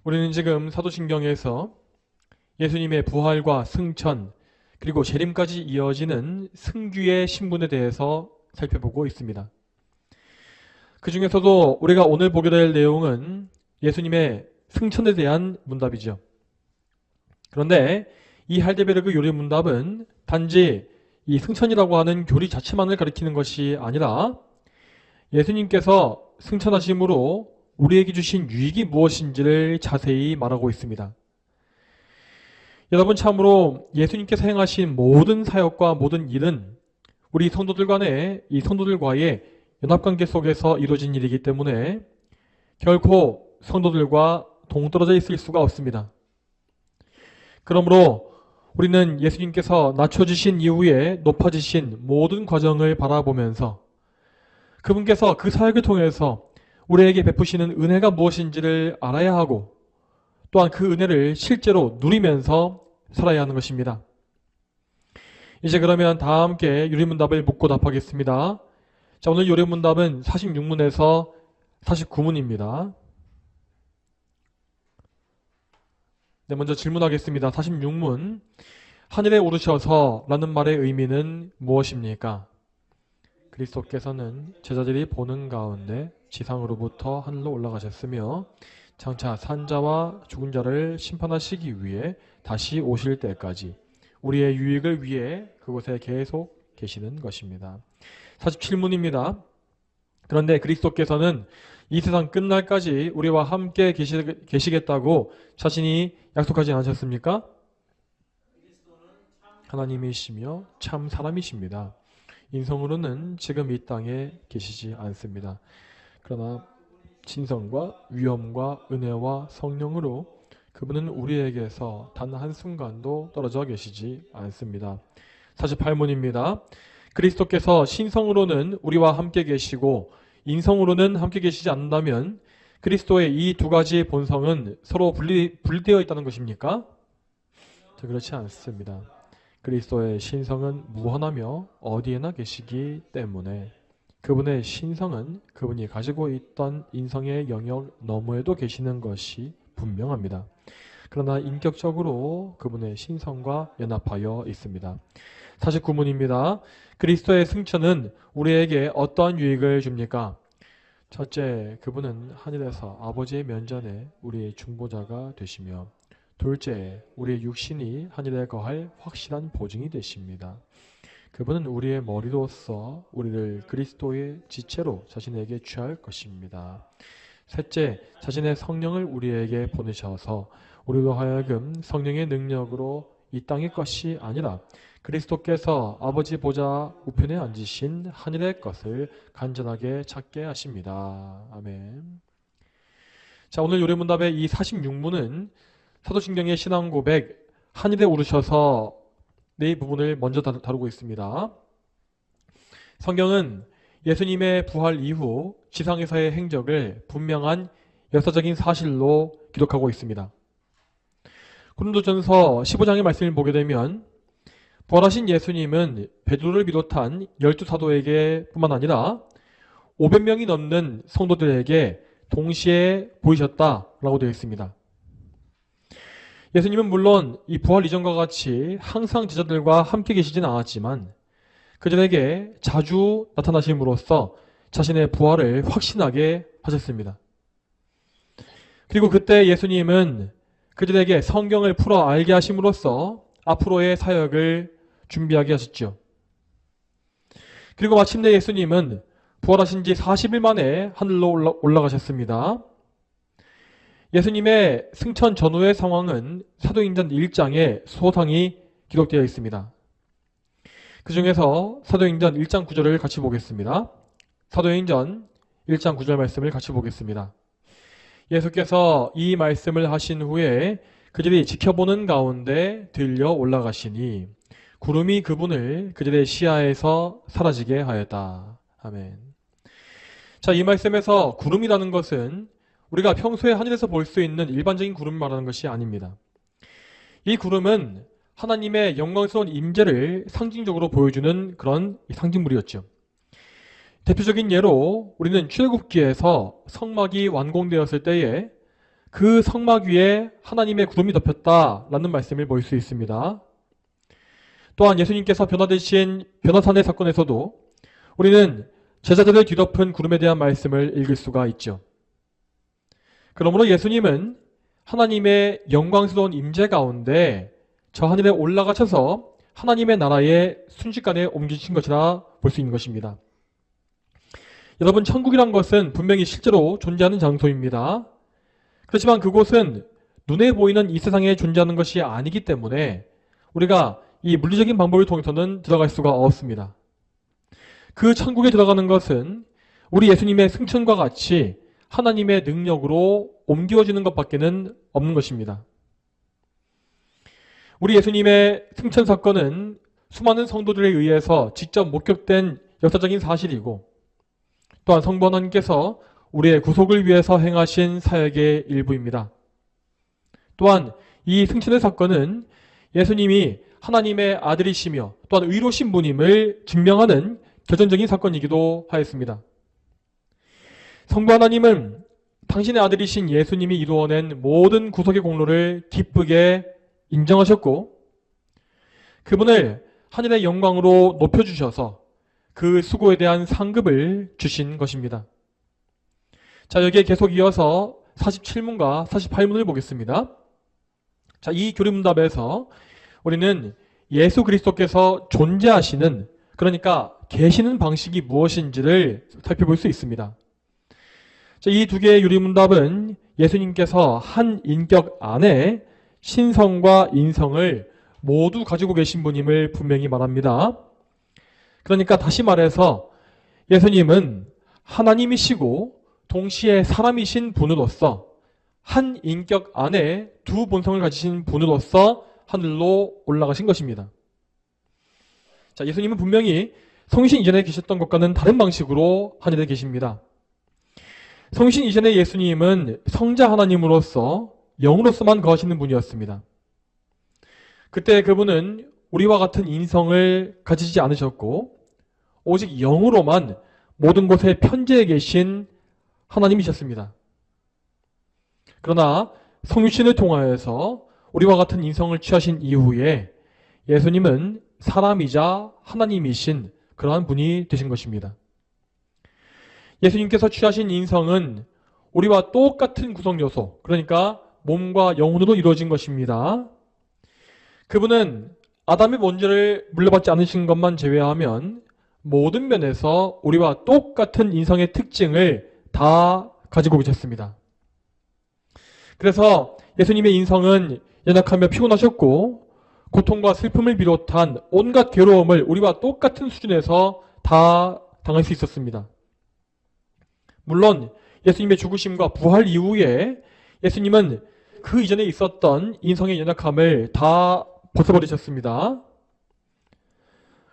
우리는 지금 사도신경에서 예수님의 부활과 승천 그리고 재림까지 이어지는 승귀의 신분에 대해서 살펴보고 있습니다. 그 중에서도 우리가 오늘 보게 될 내용은 예수님의 승천에 대한 문답이죠. 그런데 이 할데베르그 요리 문답은 단지 이 승천이라고 하는 교리 자체만을 가리키는 것이 아니라 예수님께서 승천하심으로 우리에게 주신 유익이 무엇인지를 자세히 말하고 있습니다. 여러분, 참으로 예수님께서 행하신 모든 사역과 모든 일은 우리 성도들과의 연합관계 속에서 이루어진 일이기 때문에 결코 성도들과 동떨어져 있을 수가 없습니다. 그러므로 우리는 예수님께서 낮춰지신 이후에 높아지신 모든 과정을 바라보면서 그분께서 그 사역을 통해서 우리에게 베푸시는 은혜가 무엇인지를 알아야 하고 또한 그 은혜를 실제로 누리면서 살아야 하는 것입니다. 이제 그러면 다 함께 요리문답을 묻고 답하겠습니다. 자, 오늘 요리문답은 46문에서 49문입니다. 네, 먼저 질문하겠습니다. 46문. 하늘에 오르셔서 라는 말의 의미는 무엇입니까? 그리스도께서는 제자들이 보는 가운데 지상으로부터 하늘로 올라가셨으며 장차 산자와 죽은 자를 심판하시기 위해 다시 오실 때까지 우리의 유익을 위해 그곳에 계속 계시는 것입니다. 47문입니다. 그런데 그리스도께서는 이 세상 끝날까지 우리와 함께 계시겠다고 자신이 약속하지 않으셨습니까? 하나님이시며 참 사람이십니다. 인성으로는 지금 이 땅에 계시지 않습니다. 그러나 진성과 위엄과 은혜와 성령으로 그분은 우리에게서 단 한순간도 떨어져 계시지 않습니다. 48문입니다. 그리스도께서 신성으로는 우리와 함께 계시고 인성으로는 함께 계시지 않는다면 그리스도의 이 두 가지 본성은 서로 분리되어 있다는 것입니까? 그렇지 않습니다. 그리스도의 신성은 무한하며 어디에나 계시기 때문에 그분의 신성은 그분이 가지고 있던 인성의 영역 너머에도 계시는 것이 분명합니다. 그러나 인격적으로 그분의 신성과 연합하여 있습니다. 49문입니다. 그리스도의 승천은 우리에게 어떠한 유익을 줍니까? 첫째, 그분은 하늘에서 아버지의 면전에 우리의 중보자가 되시며 둘째, 우리의 육신이 하늘에 거할 확실한 보증이 되십니다. 그분은 우리의 머리로서 우리를 그리스도의 지체로 자신에게 취할 것입니다. 셋째, 자신의 성령을 우리에게 보내셔서 우리로 하여금 성령의 능력으로 이 땅의 것이 아니라 그리스도께서 아버지 보좌 우편에 앉으신 하늘의 것을 간절하게 찾게 하십니다. 아멘. 자, 오늘 요리문답의 이 46문은 사도신경의 신앙 고백, 하늘에 오르셔서 네 부분을 먼저 다루고 있습니다. 성경은 예수님의 부활 이후 지상에서의 행적을 분명한 역사적인 사실로 기록하고 있습니다. 고린도전서 15장의 말씀을 보게 되면 부활하신 예수님은 베드로를 비롯한 12사도에게 뿐만 아니라 500명이 넘는 성도들에게 동시에 보이셨다라고 되어 있습니다. 예수님은 물론 이 부활 이전과 같이 항상 제자들과 함께 계시진 않았지만 그들에게 자주 나타나심으로써 자신의 부활을 확신하게 하셨습니다. 그리고 그때 예수님은 그들에게 성경을 풀어 알게 하심으로써 앞으로의 사역을 준비하게 하셨죠. 그리고 마침내 예수님은 부활하신 지 40일 만에 하늘로 올라가셨습니다. 예수님의 승천 전후의 상황은 사도행전 1장에 소상히 기록되어 있습니다. 그 중에서 사도행전 1장 9절을 같이 보겠습니다. 사도행전 1장 9절 말씀을 같이 보겠습니다. 예수께서 이 말씀을 하신 후에 그들이 지켜보는 가운데 들려 올라가시니 구름이 그분을 그들의 시야에서 사라지게 하였다. 아멘. 자, 이 말씀에서 구름이라는 것은 우리가 평소에 하늘에서 볼 수 있는 일반적인 구름을 말하는 것이 아닙니다. 이 구름은 하나님의 영광스러운 임재를 상징적으로 보여주는 그런 상징물이었죠. 대표적인 예로 우리는 출애굽기에서 성막이 완공되었을 때에 그 성막 위에 하나님의 구름이 덮였다라는 말씀을 볼 수 있습니다. 또한 예수님께서 변화되신 변화산의 사건에서도 우리는 제자들을 뒤덮은 구름에 대한 말씀을 읽을 수가 있죠. 그러므로 예수님은 하나님의 영광스러운 임재 가운데 저 하늘에 올라가셔서 하나님의 나라에 순식간에 옮기신 것이라 볼 수 있는 것입니다. 여러분, 천국이란 것은 분명히 실제로 존재하는 장소입니다. 그렇지만 그곳은 눈에 보이는 이 세상에 존재하는 것이 아니기 때문에 우리가 이 물리적인 방법을 통해서는 들어갈 수가 없습니다. 그 천국에 들어가는 것은 우리 예수님의 승천과 같이 하나님의 능력으로 옮겨지는 것밖에는 없는 것입니다. 우리 예수님의 승천 사건은 수많은 성도들에 의해서 직접 목격된 역사적인 사실이고, 또한 성부 하나님께서 우리의 구속을 위해서 행하신 사역의 일부입니다. 또한 이 승천의 사건은 예수님이 하나님의 아들이시며 또한 의로신 분임을 증명하는 결정적인 사건이기도 하였습니다. 성부 하나님은 당신의 아들이신 예수님이 이루어낸 모든 구속의 공로를 기쁘게 인정하셨고, 그분을 하늘의 영광으로 높여주셔서 그 수고에 대한 상급을 주신 것입니다. 자, 여기에 계속 이어서 47문과 48문을 보겠습니다. 자, 이 교리문답에서 우리는 예수 그리스도께서 존재하시는, 그러니까 계시는 방식이 무엇인지를 살펴볼 수 있습니다. 자, 이 두 개의 유리문답은 예수님께서 한 인격 안에 신성과 인성을 모두 가지고 계신 분임을 분명히 말합니다. 그러니까 다시 말해서 예수님은 하나님이시고 동시에 사람이신 분으로서 한 인격 안에 두 본성을 가지신 분으로서 하늘로 올라가신 것입니다. 자, 예수님은 분명히 성신 이전에 계셨던 것과는 다른 방식으로 하늘에 계십니다. 성신 이전의 예수님은 성자 하나님으로서 영으로서만 거하시는 분이었습니다. 그때 그분은 우리와 같은 인성을 가지지 않으셨고 오직 영으로만 모든 곳에 편재해 계신 하나님이셨습니다. 그러나 성육신을 통하여서 우리와 같은 인성을 취하신 이후에 예수님은 사람이자 하나님이신 그러한 분이 되신 것입니다. 예수님께서 취하신 인성은 우리와 똑같은 구성 요소, 그러니까 몸과 영혼으로 이루어진 것입니다. 그분은 아담의 본질을 물려받지 않으신 것만 제외하면 모든 면에서 우리와 똑같은 인성의 특징을 다 가지고 계셨습니다. 그래서 예수님의 인성은 연약하며 피곤하셨고 고통과 슬픔을 비롯한 온갖 괴로움을 우리와 똑같은 수준에서 다 당할 수 있었습니다. 물론 예수님의 죽으심과 부활 이후에 예수님은 그 이전에 있었던 인성의 연약함을 다 벗어버리셨습니다.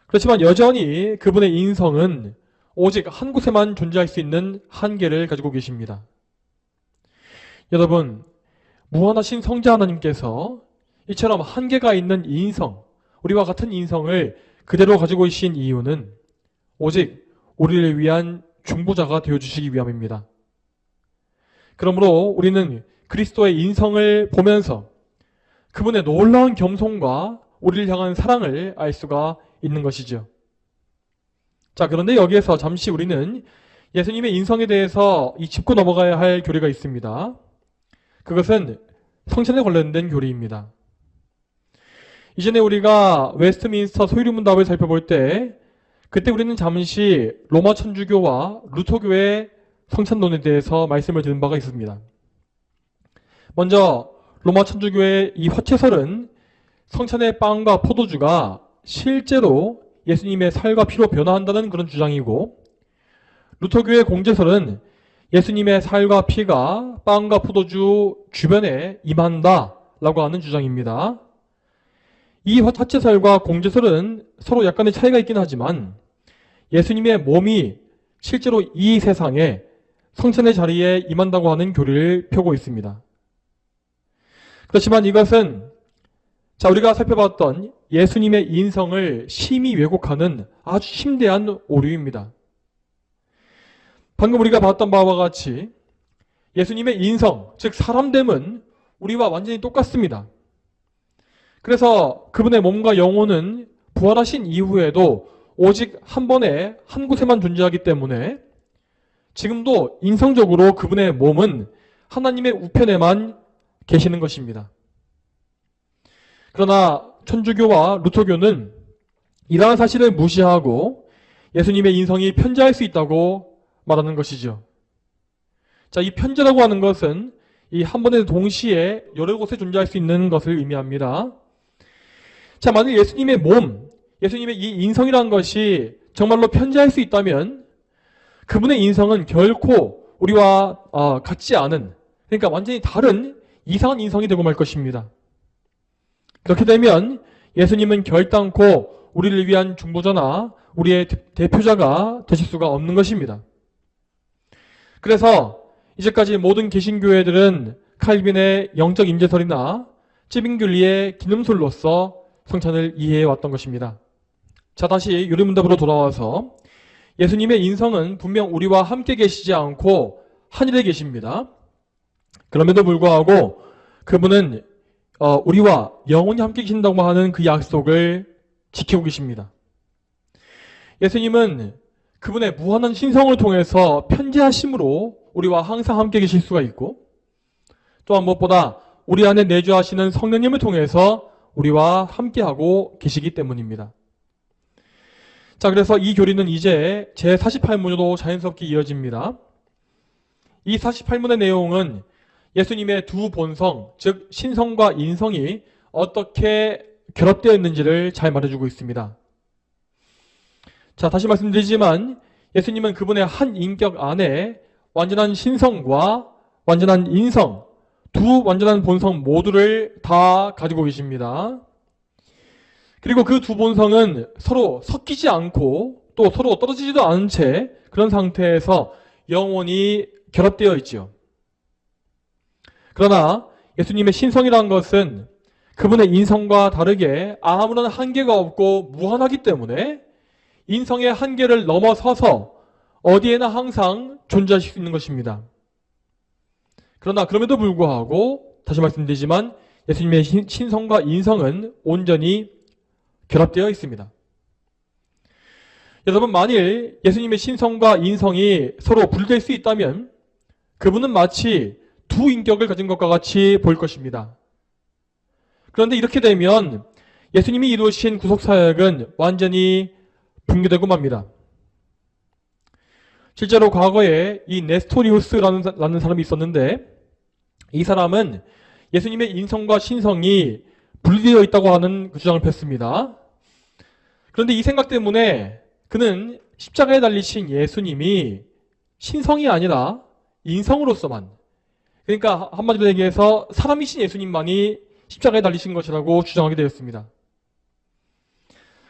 그렇지만 여전히 그분의 인성은 오직 한 곳에만 존재할 수 있는 한계를 가지고 계십니다. 여러분, 무한하신 성자 하나님께서 이처럼 한계가 있는 인성, 우리와 같은 인성을 그대로 가지고 계신 이유는 오직 우리를 위한 중보자가 되어주시기 위함입니다. 그러므로 우리는 그리스도의 인성을 보면서 그분의 놀라운 겸손과 우리를 향한 사랑을 알 수가 있는 것이죠. 자, 그런데 여기에서 잠시 우리는 예수님의 인성에 대해서 짚고 넘어가야 할 교리가 있습니다. 그것은 성찬에 관련된 교리입니다. 이전에 우리가 웨스트민스터 소유문답을 살펴볼 때 그때 우리는 잠시 로마 천주교와 루터교의 성찬론에 대해서 말씀을 드린 바가 있습니다. 먼저 로마 천주교의 이 화채설은 성찬의 빵과 포도주가 실제로 예수님의 살과 피로 변화한다는 그런 주장이고, 루터교의 공제설은 예수님의 살과 피가 빵과 포도주 주변에 임한다라고 하는 주장입니다. 이 화채설과 공제설은 서로 약간의 차이가 있긴 하지만 예수님의 몸이 실제로 이 세상에 성찬의 자리에 임한다고 하는 교리를 펴고 있습니다. 그렇지만 이것은 우리가 살펴봤던 예수님의 인성을 심히 왜곡하는 아주 심대한 오류입니다. 방금 우리가 봤던 바와 같이 예수님의 인성, 즉 사람됨은 우리와 완전히 똑같습니다. 그래서 그분의 몸과 영혼은 부활하신 이후에도 오직 한 번에 한 곳에만 존재하기 때문에 지금도 인성적으로 그분의 몸은 하나님의 우편에만 계시는 것입니다. 그러나 천주교와 루터교는 이러한 사실을 무시하고 예수님의 인성이 편재할 수 있다고 말하는 것이죠. 자, 이 편재라고 하는 것은 이 한 번에 동시에 여러 곳에 존재할 수 있는 것을 의미합니다. 자, 만일 예수님의 몸, 예수님의 이 인성이라는 것이 정말로 편재할 수 있다면 그분의 인성은 결코 우리와 같지 않은, 그러니까 완전히 다른 이상한 인성이 되고 말 것입니다. 그렇게 되면 예수님은 결단코 우리를 위한 중보자나 우리의 대표자가 되실 수가 없는 것입니다. 그래서 이제까지 모든 개신교회들은 칼빈의 영적 임재설이나 찌빙귤리의 기념술로서 성찬을 이해해 왔던 것입니다. 자, 다시 유리문답으로 돌아와서 예수님의 인성은 분명 우리와 함께 계시지 않고 하늘에 계십니다. 그럼에도 불구하고 그분은 우리와 영원히 함께 계신다고 하는 그 약속을 지키고 계십니다. 예수님은 그분의 무한한 신성을 통해서 편재하심으로 우리와 항상 함께 계실 수가 있고, 또한 무엇보다 우리 안에 내주하시는 성령님을 통해서 우리와 함께하고 계시기 때문입니다. 자, 그래서 이 교리는 이제 제48문으로 자연스럽게 이어집니다. 이 48문의 내용은 예수님의 두 본성, 즉 신성과 인성이 어떻게 결합되어 있는지를 잘 말해주고 있습니다. 자, 다시 말씀드리지만 예수님은 그분의 한 인격 안에 완전한 신성과 완전한 인성, 두 완전한 본성 모두를 다 가지고 계십니다. 그리고 그 두 본성은 서로 섞이지 않고 또 서로 떨어지지도 않은 채 그런 상태에서 영원히 결합되어 있지요. 그러나 예수님의 신성이라는 것은 그분의 인성과 다르게 아무런 한계가 없고 무한하기 때문에 인성의 한계를 넘어서서 어디에나 항상 존재하실 수 있는 것입니다. 그러나 그럼에도 불구하고 다시 말씀드리지만 예수님의 신성과 인성은 온전히 결합되어 있습니다. 여러분, 만일 예수님의 신성과 인성이 서로 분리될 수 있다면 그분은 마치 두 인격을 가진 것과 같이 보일 것입니다. 그런데 이렇게 되면 예수님이 이루신 구속사역은 완전히 붕괴되고 맙니다. 실제로 과거에 이 네스토리우스라는 사람이 있었는데 이 사람은 예수님의 인성과 신성이 분리되어 있다고 하는 그 주장을 폈습니다. 그런데 이 생각 때문에 그는 십자가에 달리신 예수님이 신성이 아니라 인성으로서만, 그러니까 한마디로 얘기해서 사람이신 예수님만이 십자가에 달리신 것이라고 주장하게 되었습니다.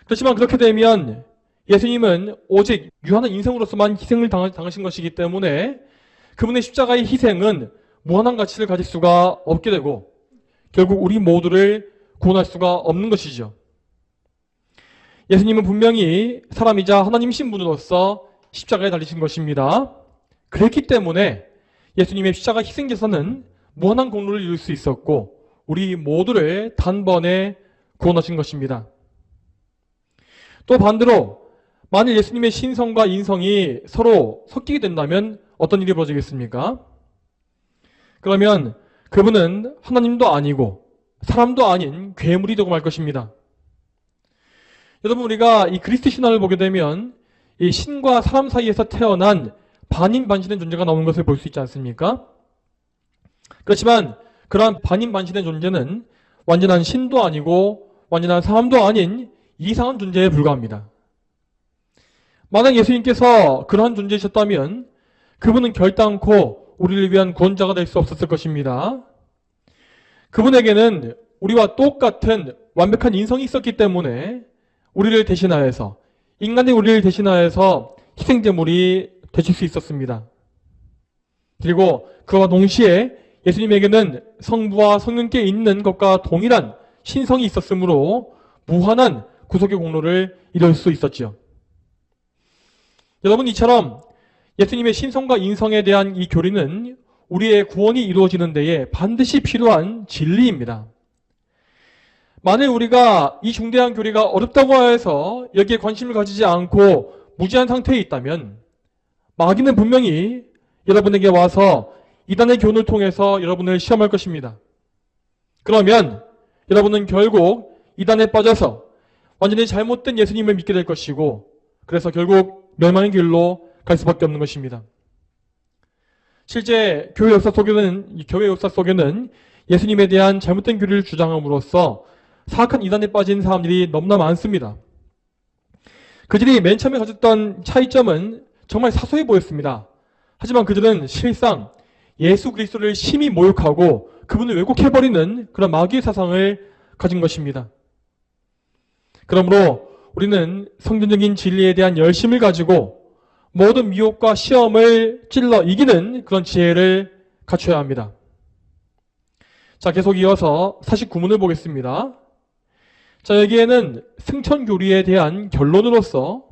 그렇지만 그렇게 되면 예수님은 오직 유한한 인성으로서만 희생을 당하신 것이기 때문에 그분의 십자가의 희생은 무한한 가치를 가질 수가 없게 되고 결국 우리 모두를 구원할 수가 없는 것이죠. 예수님은 분명히 사람이자 하나님이신 분으로서 십자가에 달리신 것입니다. 그랬기 때문에 예수님의 십자가 희생제사는 무한한 공로를 이룰 수 있었고 우리 모두를 단번에 구원하신 것입니다. 또 반대로 만일 예수님의 신성과 인성이 서로 섞이게 된다면 어떤 일이 벌어지겠습니까? 그러면 그분은 하나님도 아니고 사람도 아닌 괴물이 되고 말 것입니다. 여러분, 우리가 이 그리스도 신화를 보게 되면 이 신과 사람 사이에서 태어난 반인반신의 존재가 나오는 것을 볼 수 있지 않습니까? 그렇지만 그러한 반인반신의 존재는 완전한 신도 아니고 완전한 사람도 아닌 이상한 존재에 불과합니다. 만약 예수님께서 그러한 존재이셨다면 그분은 결단코 우리를 위한 구원자가 될 수 없었을 것입니다. 그분에게는 우리와 똑같은 완벽한 인성이 있었기 때문에 우리를 대신하여서, 인간의 우리를 대신하여서 희생제물이 되실 수 있었습니다. 그리고 그와 동시에 예수님에게는 성부와 성령께 있는 것과 동일한 신성이 있었으므로 무한한 구속의 공로를 이룰 수 있었죠. 여러분, 이처럼 예수님의 신성과 인성에 대한 이 교리는 우리의 구원이 이루어지는 데에 반드시 필요한 진리입니다. 만일 우리가 이 중대한 교리가 어렵다고 해서 여기에 관심을 가지지 않고 무지한 상태에 있다면 마귀는 분명히 여러분에게 와서 이단의 교훈을 통해서 여러분을 시험할 것입니다. 그러면 여러분은 결국 이단에 빠져서 완전히 잘못된 예수님을 믿게 될 것이고, 그래서 결국 멸망의 길로 갈 수밖에 없는 것입니다. 실제 교회 역사 속에는 예수님에 대한 잘못된 교리를 주장함으로써 사악한 이단에 빠진 사람들이 너무나 많습니다. 그들이 맨 처음에 가졌던 차이점은 정말 사소해 보였습니다. 하지만 그들은 실상 예수 그리스도를 심히 모욕하고 그분을 왜곡해버리는 그런 마귀의 사상을 가진 것입니다. 그러므로 우리는 성경적인 진리에 대한 열심을 가지고 모든 미혹과 시험을 찔러 이기는 그런 지혜를 갖춰야 합니다. 자, 계속 이어서 49문을 보겠습니다. 자, 여기에는 승천 교리에 대한 결론으로서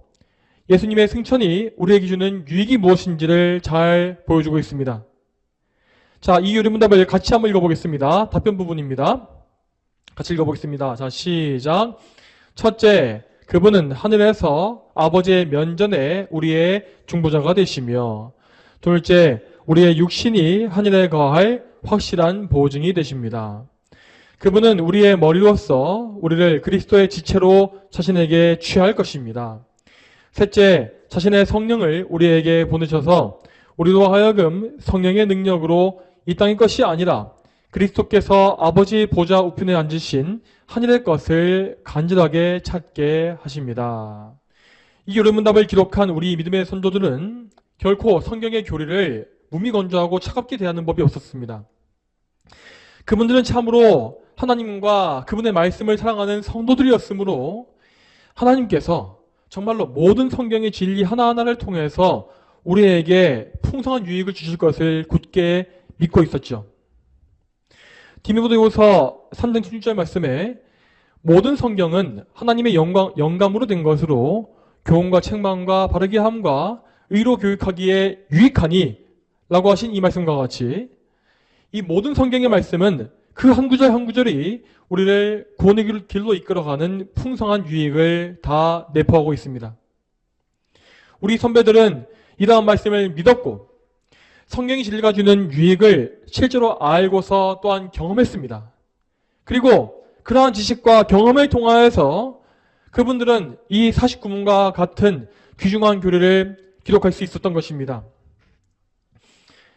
예수님의 승천이 우리에게 주는 유익이 무엇인지를 잘 보여주고 있습니다. 자, 이 유리문답을 같이 한번 읽어보겠습니다. 답변 부분입니다. 같이 읽어보겠습니다. 자, 시작. 첫째, 그분은 하늘에서 아버지의 면전에 우리의 중보자가 되시며, 둘째, 우리의 육신이 하늘에 거할 확실한 보증이 되십니다. 그분은 우리의 머리로서 우리를 그리스도의 지체로 자신에게 취할 것입니다. 셋째, 자신의 성령을 우리에게 보내셔서 우리로 하여금 성령의 능력으로 이 땅의 것이 아니라 그리스도께서 아버지 보좌 우편에 앉으신 하늘의 것을 간절하게 찾게 하십니다. 이 요르문답을 기록한 우리 믿음의 선조들은 결코 성경의 교리를 무미건조하고 차갑게 대하는 법이 없었습니다. 그분들은 참으로 하나님과 그분의 말씀을 사랑하는 성도들이었으므로 하나님께서 정말로 모든 성경의 진리 하나하나를 통해서 우리에게 풍성한 유익을 주실 것을 굳게 믿고 있었죠. 디모데후서 3장 16절 말씀에 모든 성경은 하나님의 영감으로 된 것으로 교훈과 책망과 바르게 함과 의로 교육하기에 유익하니 라고 하신 이 말씀과 같이 이 모든 성경의 말씀은 그 한 구절 한 구절이 우리를 구원의 길로 이끌어가는 풍성한 유익을 다 내포하고 있습니다. 우리 선배들은 이러한 말씀을 믿었고 성경이 진리가 주는 유익을 실제로 알고서 또한 경험했습니다. 그리고 그러한 지식과 경험을 통하여서 그분들은 이 49문과 같은 귀중한 교리를 기록할 수 있었던 것입니다.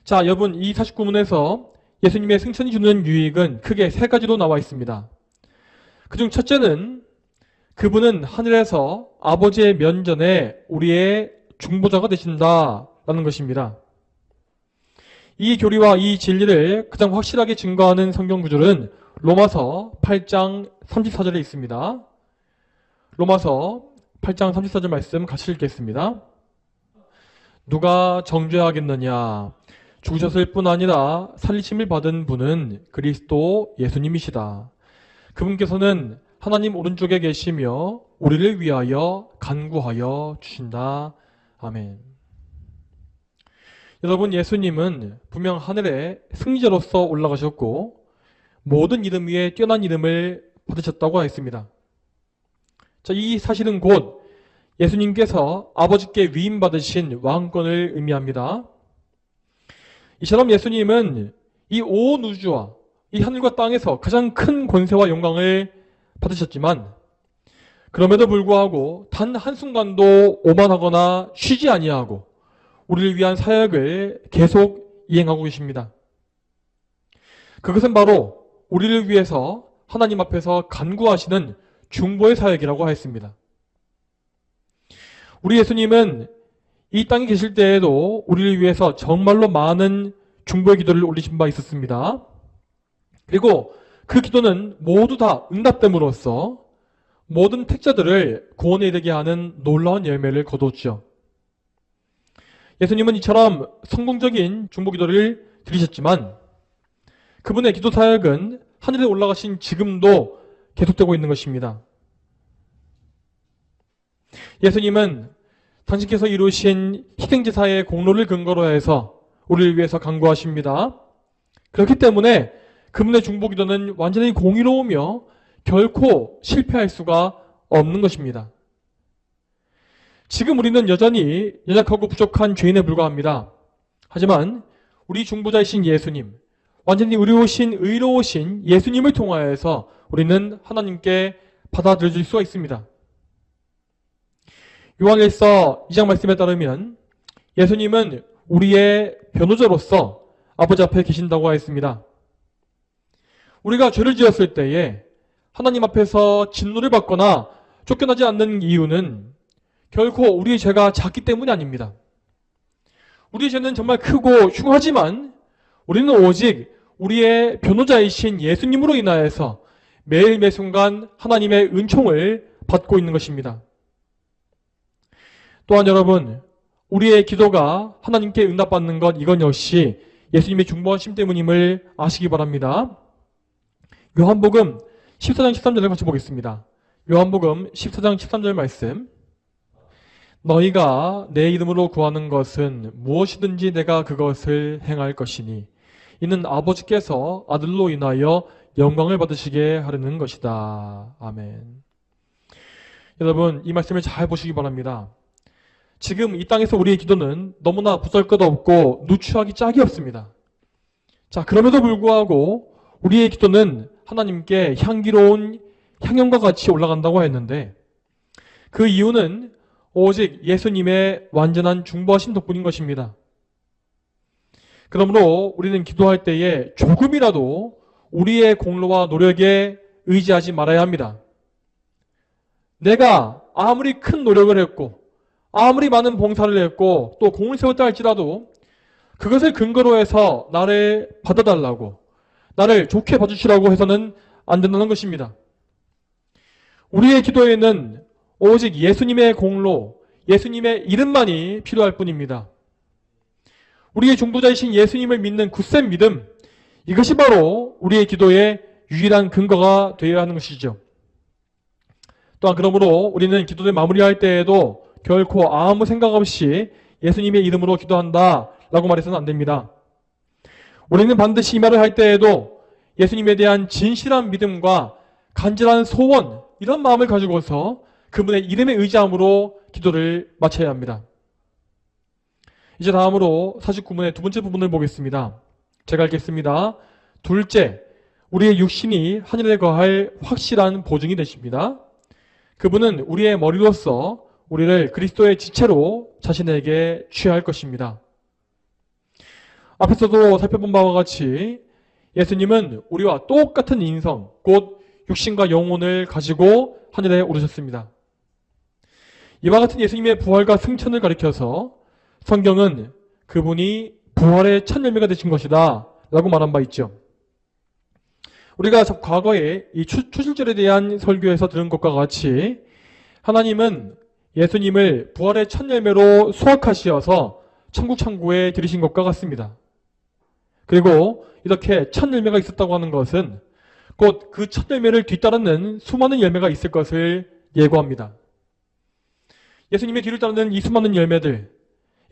자, 여러분, 이 49문에서 예수님의 승천이 주는 유익은 크게 세 가지로 나와 있습니다. 그중 첫째는 그분은 하늘에서 아버지의 면전에 우리의 중보자가 되신다라는 것입니다. 이 교리와 이 진리를 가장 확실하게 증거하는 성경 구절은 로마서 8장 34절에 있습니다. 로마서 8장 34절 말씀 같이 읽겠습니다. 누가 정죄하겠느냐? 죽으셨을 뿐 아니라 살리심을 받은 분은 그리스도 예수님이시다. 그분께서는 하나님 오른쪽에 계시며 우리를 위하여 간구하여 주신다. 아멘. 여러분, 예수님은 분명 하늘에 승리자로서 올라가셨고 모든 이름 위에 뛰어난 이름을 받으셨다고 했습니다. 자, 이 사실은 곧 예수님께서 아버지께 위임받으신 왕권을 의미합니다. 이처럼 예수님은 이 온 우주와 이 하늘과 땅에서 가장 큰 권세와 영광을 받으셨지만 그럼에도 불구하고 단 한순간도 오만하거나 쉬지 아니하고 우리를 위한 사역을 계속 이행하고 계십니다. 그것은 바로 우리를 위해서 하나님 앞에서 간구하시는 중보의 사역이라고 했습니다. 우리 예수님은 이 땅에 계실 때에도 우리를 위해서 정말로 많은 중보의 기도를 올리신 바 있었습니다. 그리고 그 기도는 모두 다 응답됨으로써 모든 택자들을 구원에 이르게 하는 놀라운 열매를 거두었죠. 예수님은 이처럼 성공적인 중보 기도를 드리셨지만 그분의 기도 사역은 하늘에 올라가신 지금도 계속되고 있는 것입니다. 예수님은 당신께서 이루신 희생제사의 공로를 근거로 해서 우리를 위해서 간구하십니다. 그렇기 때문에 그분의 중보기도는 완전히 공의로우며 결코 실패할 수가 없는 것입니다. 지금 우리는 여전히 연약하고 부족한 죄인에 불과합니다. 하지만 우리 중보자이신 예수님, 완전히 의로우신 예수님을 통하여서 우리는 하나님께 받아들여질 수가 있습니다. 요한일서 2장 말씀에 따르면 예수님은 우리의 변호자로서 아버지 앞에 계신다고 하였습니다. 우리가 죄를 지었을 때에 하나님 앞에서 진노를 받거나 쫓겨나지 않는 이유는 결코 우리의 죄가 작기 때문이 아닙니다. 우리의 죄는 정말 크고 흉하지만 우리는 오직 우리의 변호자이신 예수님으로 인하여서 매일 매순간 하나님의 은총을 받고 있는 것입니다. 또한 여러분, 우리의 기도가 하나님께 응답받는 것, 이건 역시 예수님의 중보하심 때문임을 아시기 바랍니다. 요한복음 14장 13절을 같이 보겠습니다. 요한복음 14장 13절 말씀. 너희가 내 이름으로 구하는 것은 무엇이든지 내가 그것을 행할 것이니 이는 아버지께서 아들로 인하여 영광을 받으시게 하려는 것이다. 아멘. 여러분, 이 말씀을 잘 보시기 바랍니다. 지금 이 땅에서 우리의 기도는 너무나 보잘것없고 누추하기 짝이 없습니다. 자, 그럼에도 불구하고 우리의 기도는 하나님께 향기로운 향연과 같이 올라간다고 했는데 그 이유는 오직 예수님의 완전한 중보하심 덕분인 것입니다. 그러므로 우리는 기도할 때에 조금이라도 우리의 공로와 노력에 의지하지 말아야 합니다. 내가 아무리 큰 노력을 했고 아무리 많은 봉사를 했고 또 공을 세웠다 할지라도 그것을 근거로 해서 나를 받아달라고, 나를 좋게 봐주시라고 해서는 안 된다는 것입니다. 우리의 기도에는 오직 예수님의 공로, 예수님의 이름만이 필요할 뿐입니다. 우리의 중보자이신 예수님을 믿는 굳센 믿음, 이것이 바로 우리의 기도의 유일한 근거가 되어야 하는 것이죠. 또한 그러므로 우리는 기도를 마무리할 때에도 결코 아무 생각 없이 예수님의 이름으로 기도한다 라고 말해서는 안 됩니다. 우리는 반드시 이 말을 할 때에도 예수님에 대한 진실한 믿음과 간절한 소원, 이런 마음을 가지고서 그분의 이름에 의지함으로 기도를 마쳐야 합니다. 이제 다음으로 49문의 두 번째 부분을 보겠습니다. 제가 읽겠습니다. 둘째, 우리의 육신이 하늘에 거할 확실한 보증이 되십니다. 그분은 우리의 머리로서 우리를 그리스도의 지체로 자신에게 취할 것입니다. 앞에서도 살펴본 바와 같이 예수님은 우리와 똑같은 인성, 곧 육신과 영혼을 가지고 하늘에 오르셨습니다. 이와 같은 예수님의 부활과 승천을 가리켜서 성경은 그분이 부활의 첫 열매가 되신 것이다 라고 말한 바 있죠. 우리가 과거에 이 초실절에 대한 설교에서 들은 것과 같이 하나님은 예수님을 부활의 첫 열매로 수확하시어서 천국 창고에 들이신 것과 같습니다. 그리고 이렇게 첫 열매가 있었다고 하는 것은 곧 그 첫 열매를 뒤따르는 수많은 열매가 있을 것을 예고합니다. 예수님의 뒤를 따르는 이 수많은 열매들,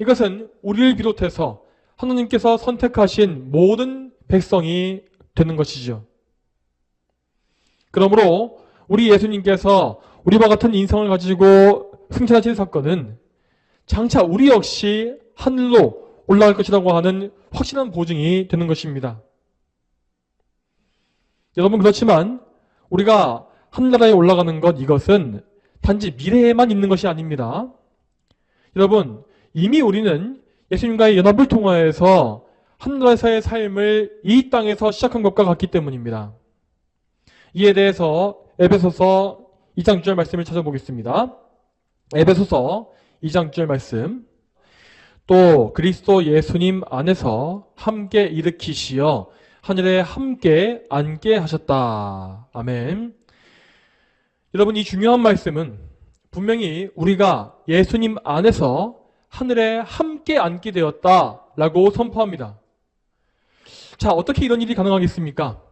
이것은 우리를 비롯해서 하나님께서 선택하신 모든 백성이 되는 것이죠. 그러므로 우리 예수님께서 우리와 같은 인성을 가지고 승천하신 사건은 장차 우리 역시 하늘로 올라갈 것이라고 하는 확실한 보증이 되는 것입니다. 여러분, 그렇지만 우리가 하늘나라에 올라가는 것, 이것은 단지 미래에만 있는 것이 아닙니다. 여러분, 이미 우리는 예수님과의 연합을 통하여서 하늘나라에서의 삶을 이 땅에서 시작한 것과 같기 때문입니다. 이에 대해서 에베소서 2장 6절 말씀을 찾아보겠습니다. 에베소서 2장 6절 말씀. 또 그리스도 예수님 안에서 함께 일으키시어 하늘에 함께 앉게 하셨다. 아멘. 여러분, 이 중요한 말씀은 분명히 우리가 예수님 안에서 하늘에 함께 앉게 되었다라고 선포합니다. 자, 어떻게 이런 일이 가능하겠습니까?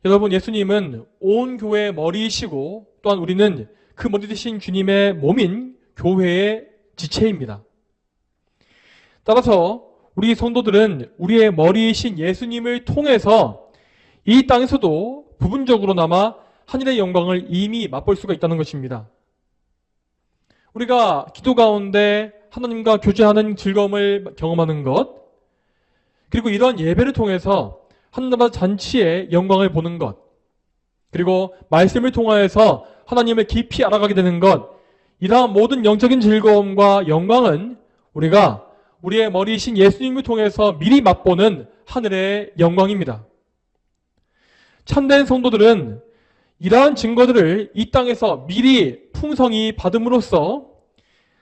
여러분, 예수님은 온 교회의 머리이시고 또한 우리는 그 머리 되신 주님의 몸인 교회의 지체입니다. 따라서 우리 성도들은 우리의 머리이신 예수님을 통해서 이 땅에서도 부분적으로나마 하늘의 영광을 이미 맛볼 수가 있다는 것입니다. 우리가 기도 가운데 하나님과 교제하는 즐거움을 경험하는 것, 그리고 이런 예배를 통해서 하늘나라 잔치의 영광을 보는 것, 그리고 말씀을 통하여서 하나님을 깊이 알아가게 되는 것, 이러한 모든 영적인 즐거움과 영광은 우리가 우리의 머리이신 예수님을 통해서 미리 맛보는 하늘의 영광입니다. 참된 성도들은 이러한 증거들을 이 땅에서 미리 풍성히 받음으로써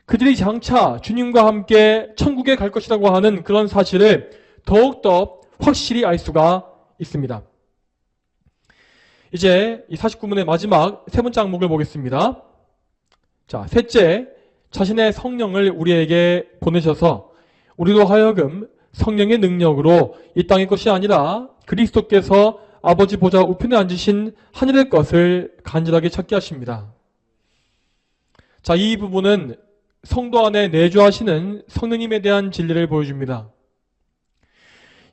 그들이 장차 주님과 함께 천국에 갈 것이라고 하는 그런 사실을 더욱더 확실히 알 수가 있습니다. 이제 이 49문의 마지막 세 번째 항목을 보겠습니다. 자, 셋째, 자신의 성령을 우리에게 보내셔서 우리로 하여금 성령의 능력으로 이 땅의 것이 아니라 그리스도께서 아버지 보좌 우편에 앉으신 하늘의 것을 간절하게 찾게 하십니다. 자, 이 부분은 성도 안에 내주하시는 성령님에 대한 진리를 보여줍니다.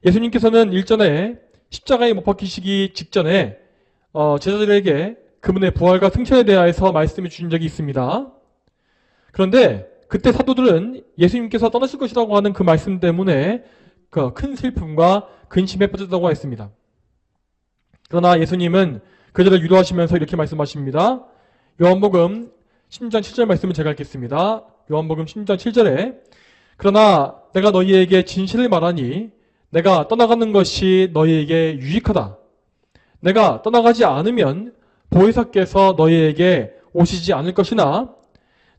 예수님께서는 일전에 십자가에 못 박히시기 직전에 제자들에게 그분의 부활과 승천에 대하여서 말씀해 주신 적이 있습니다. 그런데 그때 사도들은 예수님께서 떠나실 것이라고 하는 그 말씀 때문에 그 큰 슬픔과 근심에 빠졌다고 했습니다. 그러나 예수님은 그들을 위로하시면서 이렇게 말씀하십니다. 요한복음 16장 7절 말씀을 제가 읽겠습니다. 요한복음 16장 7절에 그러나 내가 너희에게 진실을 말하니 내가 떠나가는 것이 너희에게 유익하다. 내가 떠나가지 않으면 보혜사께서 너희에게 오시지 않을 것이나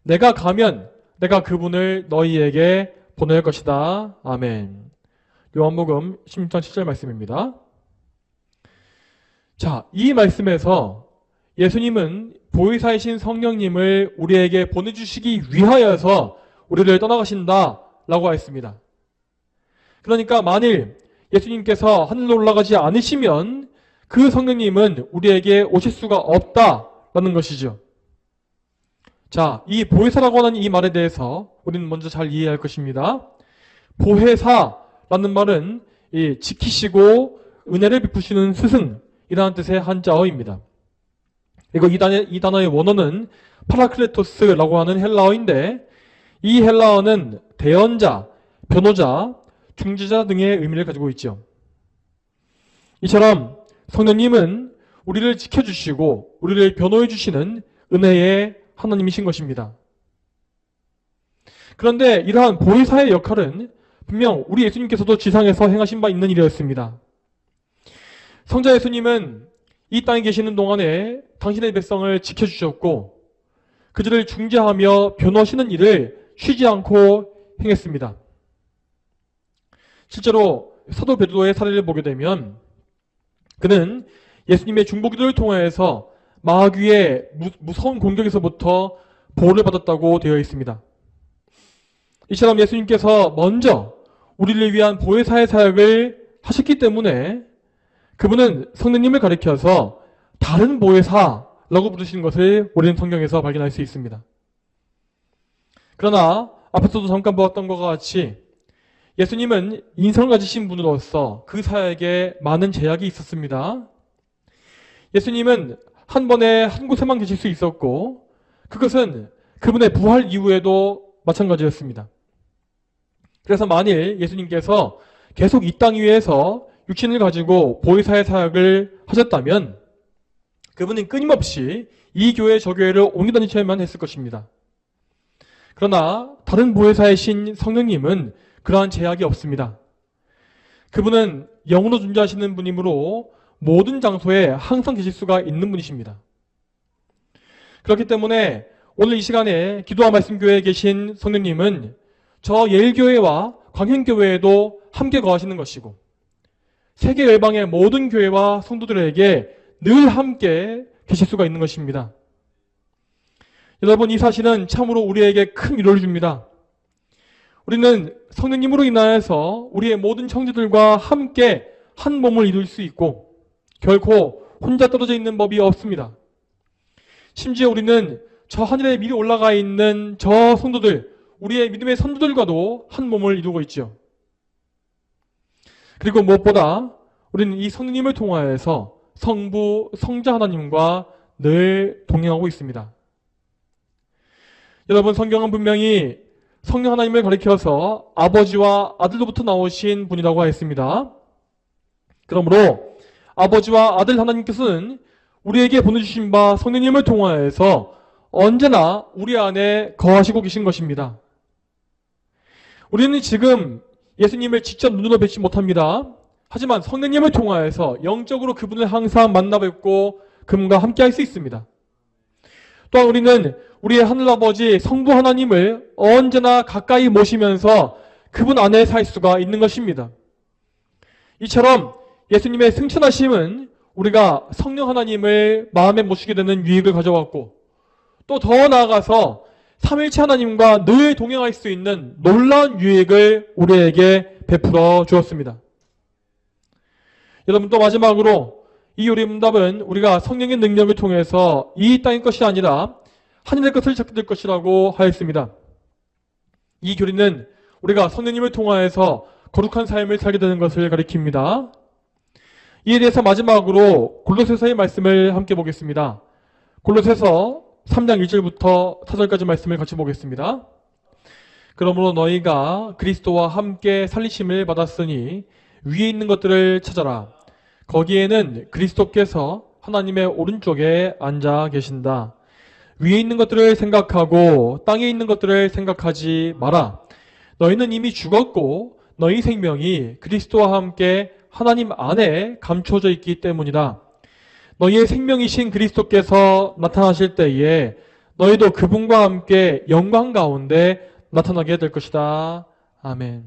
내가 가면 내가 그분을 너희에게 보낼 것이다. 아멘. 요한복음 16장 7절 말씀입니다. 자, 이 말씀에서 예수님은 보혜사이신 성령님을 우리에게 보내주시기 위하여서 우리를 떠나가신다라고 했습니다. 그러니까 만일 예수님께서 하늘로 올라가지 않으시면 그 성령님은 우리에게 오실 수가 없다라는 것이죠. 자, 이 보혜사라고 하는 이 말에 대해서 우리는 먼저 잘 이해할 것입니다. 보혜사라는 말은 이 지키시고 은혜를 베푸시는 스승이라는 뜻의 한자어입니다. 그리고 이 단어의 원어는 파라클레토스라고 하는 헬라어인데 이 헬라어는 대언자, 변호자, 중재자 등의 의미를 가지고 있죠. 이처럼 성령님은 우리를 지켜주시고 우리를 변호해 주시는 은혜의 하나님이신 것입니다. 그런데 이러한 보혜사의 역할은 분명 우리 예수님께서도 지상에서 행하신 바 있는 일이었습니다. 성자 예수님은 이 땅에 계시는 동안에 당신의 백성을 지켜주셨고 그들을 중재하며 변호하시는 일을 쉬지 않고 행했습니다. 실제로 사도 베드로의 사례를 보게 되면 그는 예수님의 중보기도를 통해서 마귀의 무서운 공격에서부터 보호를 받았다고 되어 있습니다. 이처럼 예수님께서 먼저 우리를 위한 보혜사의 사역을 하셨기 때문에 그분은 성령님을 가리켜서 다른 보혜사라고 부르시는 것을 우리는 성경에서 발견할 수 있습니다. 그러나 앞에서도 잠깐 보았던 것과 같이 예수님은 인성을 가지신 분으로서 그 사역에 많은 제약이 있었습니다. 예수님은 한 번에 한 곳에만 계실 수 있었고 그것은 그분의 부활 이후에도 마찬가지였습니다. 그래서 만일 예수님께서 계속 이 땅 위에서 육신을 가지고 보혜사의 사역을 하셨다면 그분은 끊임없이 이 교회 저 교회를 옮겨 다니셔야만 했을 것입니다. 그러나 다른 보혜사이신 성령님은 그러한 제약이 없습니다. 그분은 영으로 존재하시는 분이므로 모든 장소에 항상 계실 수가 있는 분이십니다. 그렇기 때문에 오늘 이 시간에 기도와 말씀교회에 계신 성령님은 저 예일교회와 광현교회에도 함께 거하시는 것이고 세계 열방의 모든 교회와 성도들에게 늘 함께 계실 수가 있는 것입니다. 여러분, 이 사실은 참으로 우리에게 큰 위로를 줍니다. 우리는 성령님으로 인하여서 우리의 모든 형제들과 함께 한 몸을 이룰 수 있고 결코 혼자 떨어져 있는 법이 없습니다. 심지어 우리는 저 하늘에 미리 올라가 있는 저 성도들, 우리의 믿음의 선조들과도 한 몸을 이루고 있죠. 그리고 무엇보다 우리는 이 성령님을 통하여서 성부, 성자 하나님과 늘 동행하고 있습니다. 여러분, 성경은 분명히 성령 하나님을 가리켜서 아버지와 아들로부터 나오신 분이라고 하였습니다. 그러므로 아버지와 아들 하나님께서는 우리에게 보내주신 바 성령님을 통하여서 언제나 우리 안에 거하시고 계신 것입니다. 우리는 지금 예수님을 직접 눈으로 뵙지 못합니다. 하지만 성령님을 통하여서 영적으로 그분을 항상 만나뵙고 그분과 함께할 수 있습니다. 또한 우리는 우리의 하늘아버지 성부 하나님을 언제나 가까이 모시면서 그분 안에 살 수가 있는 것입니다. 이처럼 예수님의 승천하심은 우리가 성령 하나님을 마음에 모시게 되는 유익을 가져왔고, 또 더 나아가서 삼일체 하나님과 늘 동행할 수 있는 놀라운 유익을 우리에게 베풀어 주었습니다. 여러분, 또 마지막으로 이 요리문답은 우리가 성령의 능력을 통해서 이 땅의 것이 아니라 하늘의 것을 찾게 될 것이라고 하였습니다. 이 교리는 우리가 성령님을 통하여서 거룩한 삶을 살게 되는 것을 가리킵니다. 이에 대해서 마지막으로 골로새서의 말씀을 함께 보겠습니다. 골로새서 3장 1절부터 4절까지 말씀을 같이 보겠습니다. 그러므로 너희가 그리스도와 함께 살리심을 받았으니 위에 있는 것들을 찾아라. 거기에는 그리스도께서 하나님의 오른쪽에 앉아 계신다. 위에 있는 것들을 생각하고 땅에 있는 것들을 생각하지 마라. 너희는 이미 죽었고 너희 생명이 그리스도와 함께 하나님 안에 감춰져 있기 때문이다. 너희의 생명이신 그리스도께서 나타나실 때에 너희도 그분과 함께 영광 가운데 나타나게 될 것이다. 아멘.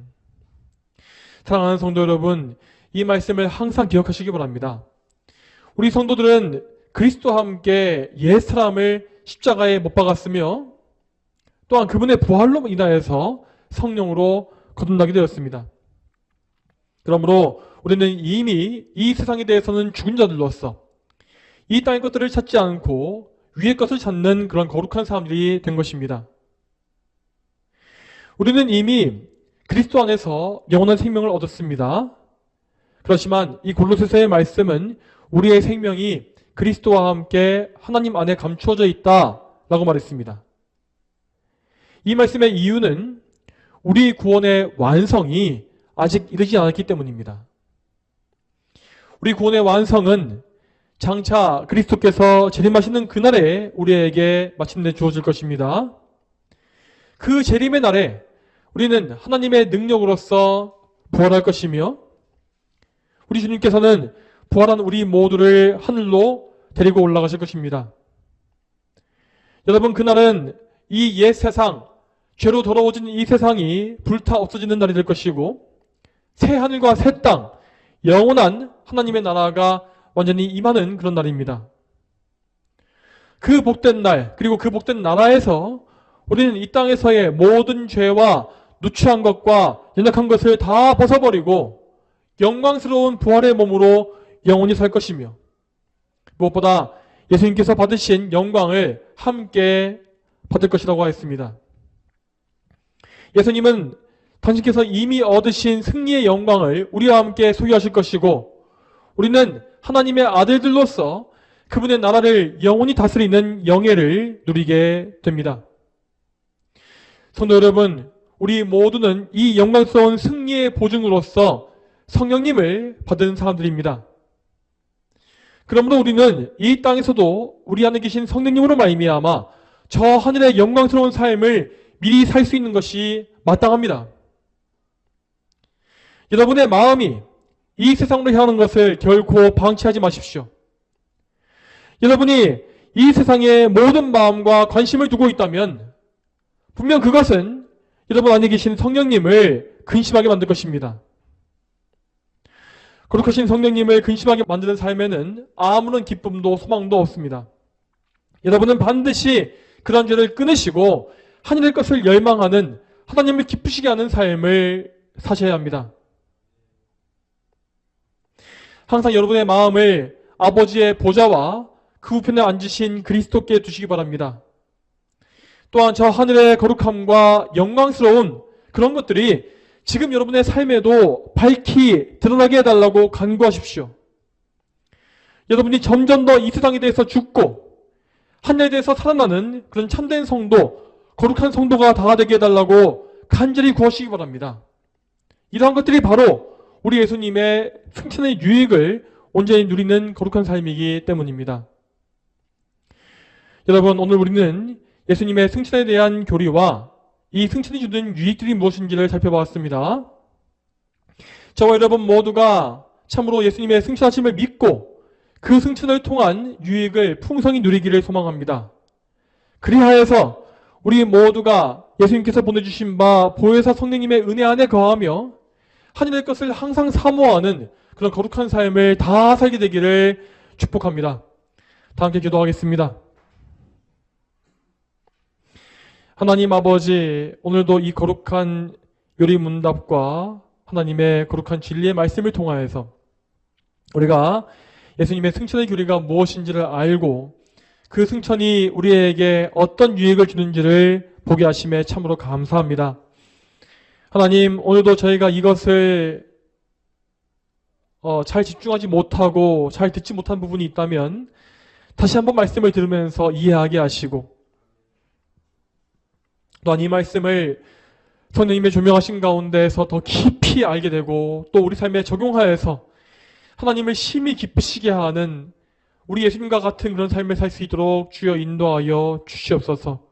사랑하는 성도 여러분, 이 말씀을 항상 기억하시기 바랍니다. 우리 성도들은 그리스도와 함께 옛사람을 십자가에 못 박았으며 또한 그분의 부활로 인하여서 성령으로 거듭나게 되었습니다. 그러므로 우리는 이미 이 세상에 대해서는 죽은 자들로서 이 땅의 것들을 찾지 않고 위의 것을 찾는 그런 거룩한 사람들이 된 것입니다. 우리는 이미 그리스도 안에서 영원한 생명을 얻었습니다. 그렇지만 이 골로새서의 말씀은 우리의 생명이 그리스도와 함께 하나님 안에 감추어져 있다라고 말했습니다. 이 말씀의 이유는 우리 구원의 완성이 아직 이르지 않았기 때문입니다. 우리 구원의 완성은 장차 그리스도께서 재림하시는 그날에 우리에게 마침내 주어질 것입니다. 그 재림의 날에 우리는 하나님의 능력으로서 부활할 것이며 우리 주님께서는 부활한 우리 모두를 하늘로 데리고 올라가실 것입니다. 여러분, 그날은 이 옛 세상, 죄로 더러워진 이 세상이 불타 없어지는 날이 될 것이고 새 하늘과 새 땅, 영원한 하나님의 나라가 완전히 임하는 그런 날입니다. 그 복된 날, 그리고 그 복된 나라에서 우리는 이 땅에서의 모든 죄와 누추한 것과 연약한 것을 다 벗어버리고 영광스러운 부활의 몸으로 영원히 살 것이며 무엇보다 예수님께서 받으신 영광을 함께 받을 것이라고 하였습니다. 예수님은 당신께서 이미 얻으신 승리의 영광을 우리와 함께 소유하실 것이고 우리는 하나님의 아들들로서 그분의 나라를 영원히 다스리는 영예를 누리게 됩니다. 성도 여러분, 우리 모두는 이 영광스러운 승리의 보증으로서 성령님을 받은 사람들입니다. 그러므로 우리는 이 땅에서도 우리 안에 계신 성령님으로 말미암아 저 하늘의 영광스러운 삶을 미리 살 수 있는 것이 마땅합니다. 여러분의 마음이 이 세상으로 향하는 것을 결코 방치하지 마십시오. 여러분이 이 세상의 모든 마음과 관심을 두고 있다면 분명 그것은 여러분 안에 계신 성령님을 근심하게 만들 것입니다. 거룩하신 성령님을 근심하게 만드는 삶에는 아무런 기쁨도 소망도 없습니다. 여러분은 반드시 그런 죄를 끊으시고 하늘의 것을 열망하는 하나님을 기쁘시게 하는 삶을 사셔야 합니다. 항상 여러분의 마음을 아버지의 보좌와 그 우편에 앉으신 그리스도께 두시기 바랍니다. 또한 저 하늘의 거룩함과 영광스러운 그런 것들이 지금 여러분의 삶에도 밝히 드러나게 해달라고 간구하십시오. 여러분이 점점 더 이 세상에 대해서 죽고 하늘에 대해서 살아나는 그런 참된 성도, 거룩한 성도가 다 되게 해달라고 간절히 구하시기 바랍니다. 이러한 것들이 바로 우리 예수님의 승천의 유익을 온전히 누리는 거룩한 삶이기 때문입니다. 여러분, 오늘 우리는 예수님의 승천에 대한 교리와 이 승천이 주는 유익들이 무엇인지를 살펴보았습니다. 저와 여러분 모두가 참으로 예수님의 승천하심을 믿고 그 승천을 통한 유익을 풍성히 누리기를 소망합니다. 그리하여서 우리 모두가 예수님께서 보내주신 바 보혜사 성령님의 은혜 안에 거하며 하늘의 것을 항상 사모하는 그런 거룩한 삶을 다 살게 되기를 축복합니다. 다 함께 기도하겠습니다. 하나님 아버지, 오늘도 이 거룩한 요리문답과 하나님의 거룩한 진리의 말씀을 통하여서 우리가 예수님의 승천의 교리가 무엇인지를 알고 그 승천이 우리에게 어떤 유익을 주는지를 보게 하심에 참으로 감사합니다. 하나님, 오늘도 저희가 이것을 잘 집중하지 못하고 잘 듣지 못한 부분이 있다면 다시 한번 말씀을 들으면서 이해하게 하시고 또한 이 말씀을 성령님의 조명하신 가운데서 더 깊이 알게 되고 또 우리 삶에 적용하여서 하나님을 심히 기쁘시게 하는 우리 예수님과 같은 그런 삶을 살 수 있도록 주여 인도하여 주시옵소서.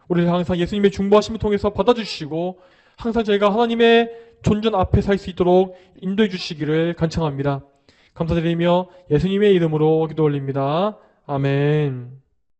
우리를 항상 예수님의 중보하심을 통해서 받아주시고 항상 저희가 하나님의 존전 앞에 살 수 있도록 인도해 주시기를 간청합니다. 감사드리며 예수님의 이름으로 기도 올립니다. 아멘.